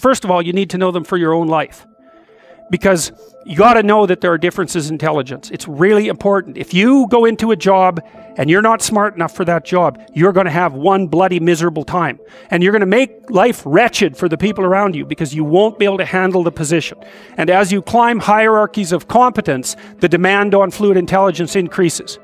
first of all, you need to know them for your own life. Because you got to know that there are differences in intelligence. It's really important. If you go into a job and you're not smart enough for that job, you're going to have one bloody miserable time. And you're going to make life wretched for the people around you because you won't be able to handle the position. And as you climb hierarchies of competence, the demand on fluid intelligence increases.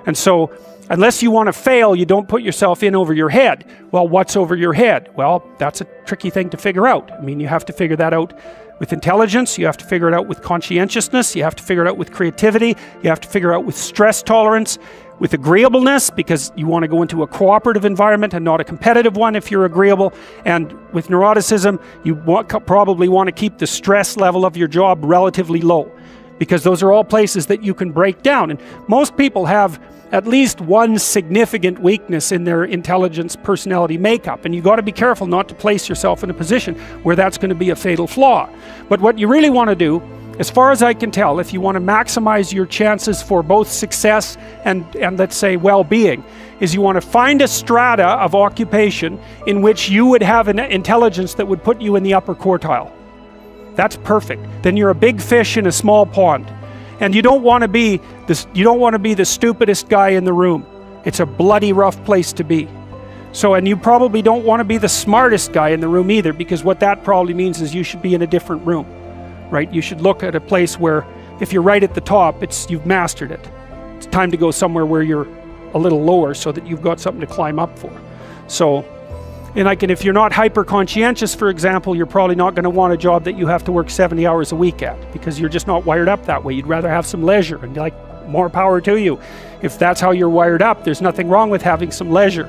And so, unless you want to fail, you don't put yourself in over your head. Well, what's over your head? Well, that's a tricky thing to figure out. I mean, you have to figure that out with intelligence, you have to figure it out with conscientiousness, you have to figure it out with creativity, you have to figure it out with stress tolerance, with agreeableness, because you want to go into a cooperative environment and not a competitive one if you're agreeable, and with neuroticism, you probably want to keep the stress level of your job relatively low, because those are all places that you can break down. And most people have at least one significant weakness in their intelligence personality makeup, and you got to be careful not to place yourself in a position where that's going to be a fatal flaw. But what you really want to do, as far as I can tell, if you want to maximize your chances for both success and let's say well-being, is you want to find a strata of occupation in which you would have an intelligence that would put you in the upper quartile. That's perfect. Then you're a big fish in a small pond. And you don't want to be the stupidest guy in the room. It's a bloody rough place to be. So, and you probably don't want to be the smartest guy in the room either, because what that probably means is you should be in a different room, right? You should look at a place where if you're right at the top, you've mastered it. It's time to go somewhere where you're a little lower so that you've got something to climb up for. So, and if you're not hyper-conscientious, for example, you're probably not going to want a job that you have to work 70 hours a week at, because you're just not wired up that way. You'd rather have some leisure, and like, more power to you. If that's how you're wired up, there's nothing wrong with having some leisure.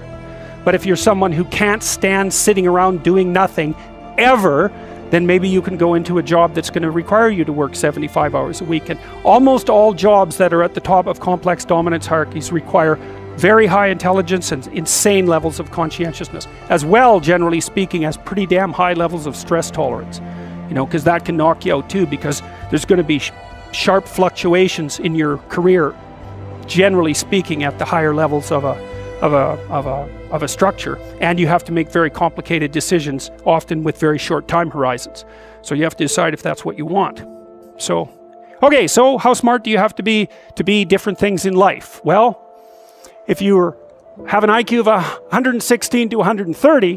But if you're someone who can't stand sitting around doing nothing ever, then maybe you can go into a job that's going to require you to work 75 hours a week. And almost all jobs that are at the top of complex dominance hierarchies require very high intelligence and insane levels of conscientiousness, as well, generally speaking, as pretty damn high levels of stress tolerance. You know, because that can knock you out too, because there's going to be sharp fluctuations in your career, generally speaking, at the higher levels of a structure, and you have to make very complicated decisions, often with very short time horizons. So you have to decide if that's what you want. So, okay, so how smart do you have to be different things in life? Well, if you have an IQ of 116 to 130,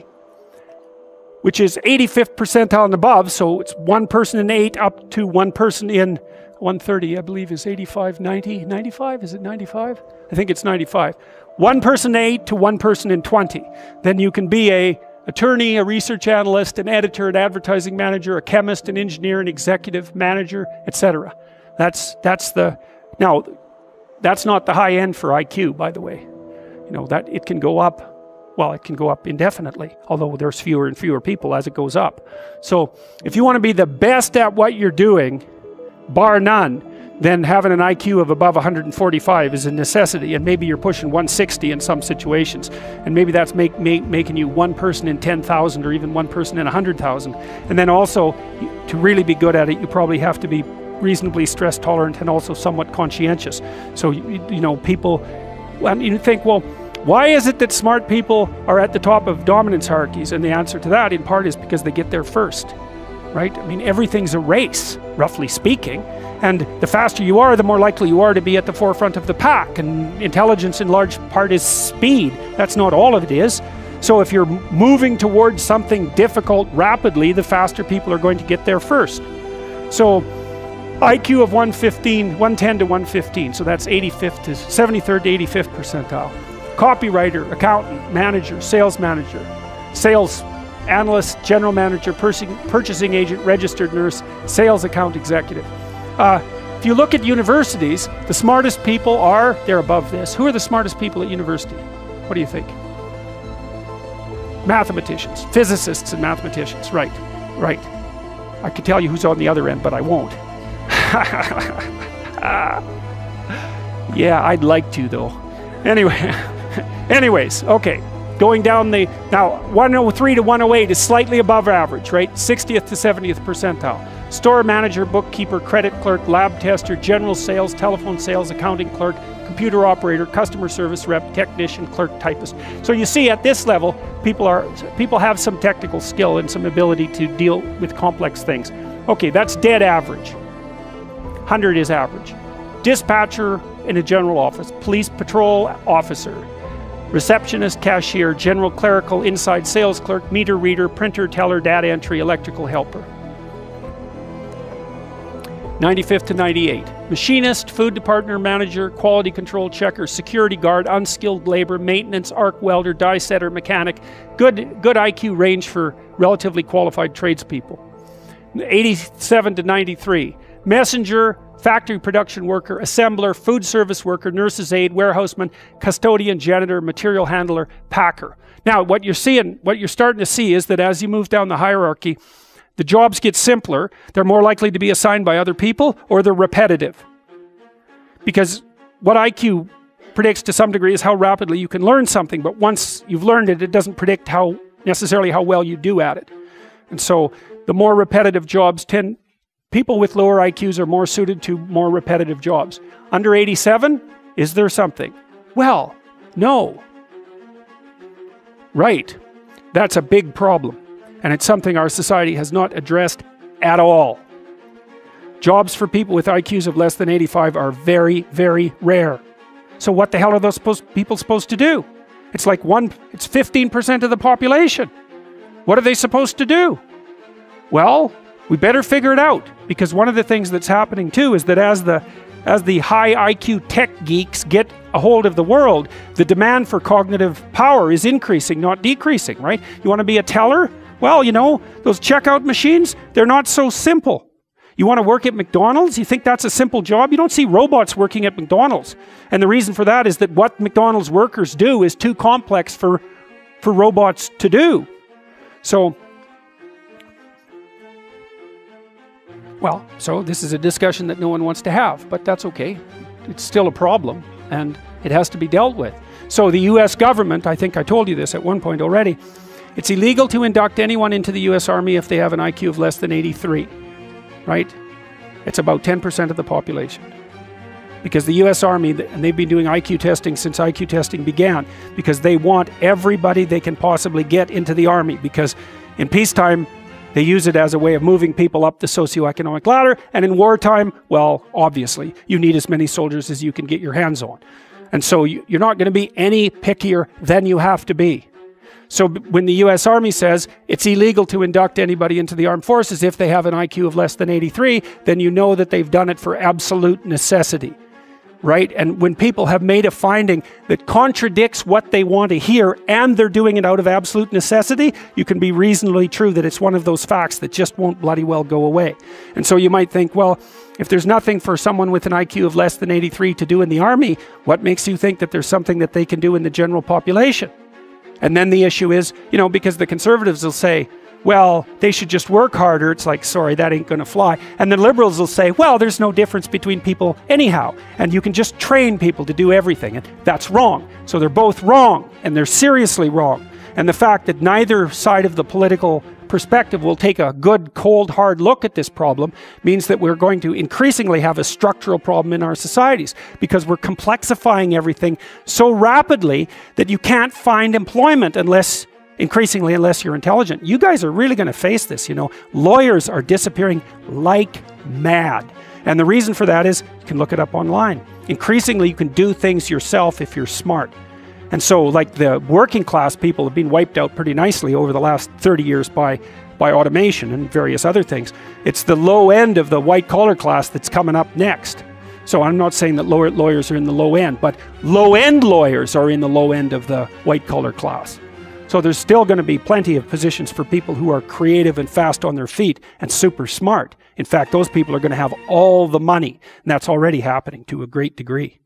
which is 85th percentile and above, so it's one person in 8 up to one person in 130, I believe is 85, 90, 95? Is it 95? I think it's 95. One person in 8 to one person in 20. Then you can be an attorney, a research analyst, an editor, an advertising manager, a chemist, an engineer, an executive manager, etc. Now, that's not the high end for IQ, by the way. You know, that it can go up. Well, it can go up indefinitely, although there's fewer and fewer people as it goes up. So if you want to be the best at what you're doing, bar none, then having an IQ of above 145 is a necessity, and maybe you're pushing 160 in some situations, and maybe that's making you one person in 10,000 or even one person in 100,000. And then also, to really be good at it, you probably have to be reasonably stress tolerant and also somewhat conscientious. So, you know, people, and you think, well, why is it that smart people are at the top of dominance hierarchies? And the answer to that, in part, is because they get there first, right? I mean, everything's a race, roughly speaking. And the faster you are, the more likely you are to be at the forefront of the pack. And intelligence, in large part, is speed. That's not all of it is. So if you're moving towards something difficult rapidly, the faster people are going to get there first. So IQ of 110 to 115, so that's 85th to 73rd to 85th percentile. Copywriter, accountant, manager, sales analyst, general manager, purchasing agent, registered nurse, sales account executive. If you look at universities, the smartest people they're above this. Who are the smartest people at university? What do you think? Mathematicians, physicists and mathematicians, right. I could tell you who's on the other end, but I won't. Yeah, I'd like to though. Anyways, okay. Going down now 103 to 108 is slightly above average, right? 60th to 70th percentile. Store manager, bookkeeper, credit clerk, lab tester, general sales, telephone sales, accounting clerk, computer operator, customer service rep, technician, clerk, typist. So you see at this level, people have some technical skill and some ability to deal with complex things. Okay, that's dead average. 100 is average. Dispatcher in a general office, police patrol officer, receptionist, cashier, general clerical, inside sales clerk, meter reader, printer, teller, data entry, electrical helper. 95th to 98. Machinist, food department manager, quality control checker, security guard, unskilled labor, maintenance, arc welder, die setter, mechanic. Good IQ range for relatively qualified tradespeople. 87 to 93. Messenger, factory production worker, assembler, food service worker, nurse's aide, warehouseman, custodian, janitor, material handler, packer. Now, what you're starting to see is that as you move down the hierarchy, the jobs get simpler, they're more likely to be assigned by other people, or they're repetitive. Because what IQ predicts to some degree is how rapidly you can learn something, but once you've learned it, it doesn't predict necessarily how well you do at it. And so the more repetitive jobs people with lower IQs are more suited to more repetitive jobs. Under 87, is there something? Well, no. Right. That's a big problem. And it's something our society has not addressed at all. Jobs for people with IQs of less than 85 are very, very rare. So what the hell are those people supposed to do? It's like it's 15% of the population. What are they supposed to do? Well, we better figure it out, because one of the things that's happening too is that as the high IQ tech geeks get a hold of the world, the demand for cognitive power is increasing, not decreasing, right? You want to be a teller? Well, you know, those checkout machines, they're not so simple. You want to work at McDonald's? You think that's a simple job? You don't see robots working at McDonald's. And the reason for that is that what McDonald's workers do is too complex for robots to do. So this is a discussion that no one wants to have, but that's okay. It's still a problem, and it has to be dealt with. So the US government, I think I told you this at one point already, it's illegal to induct anyone into the US Army if they have an IQ of less than 83, right? It's about 10% of the population. Because the US Army, and they've been doing IQ testing since IQ testing began, because they want everybody they can possibly get into the Army, because in peacetime, they use it as a way of moving people up the socioeconomic ladder, and in wartime, well, obviously, you need as many soldiers as you can get your hands on. And so you're not going to be any pickier than you have to be. So when the US Army says it's illegal to induct anybody into the armed forces if they have an IQ of less than 83, then you know that they've done it for absolute necessity, right? And when people have made a finding that contradicts what they want to hear and they're doing it out of absolute necessity, you can be reasonably true that it's one of those facts that just won't bloody well go away. And so you might think, well, if there's nothing for someone with an IQ of less than 83 to do in the Army, what makes you think that there's something that they can do in the general population? And then the issue is, you know, because the conservatives will say, well, they should just work harder. It's like, sorry, that ain't going to fly. And the liberals will say, well, there's no difference between people anyhow, and you can just train people to do everything. And that's wrong. So they're both wrong, and they're seriously wrong. And the fact that neither side of the political perspective will take a good, cold, hard look at this problem means that we're going to increasingly have a structural problem in our societies, because we're complexifying everything so rapidly that you can't find employment increasingly unless you're intelligent. You guys are really going to face this, you know. Lawyers are disappearing like mad. And the reason for that is, you can look it up online. Increasingly, you can do things yourself if you're smart. And so, like, the working class people have been wiped out pretty nicely over the last 30 years by automation and various other things. It's the low end of the white-collar class that's coming up next. So I'm not saying that lawyers are in the low end, but low-end lawyers are in the low end of the white-collar class. So there's still going to be plenty of positions for people who are creative and fast on their feet and super smart. In fact, those people are going to have all the money, and that's already happening to a great degree.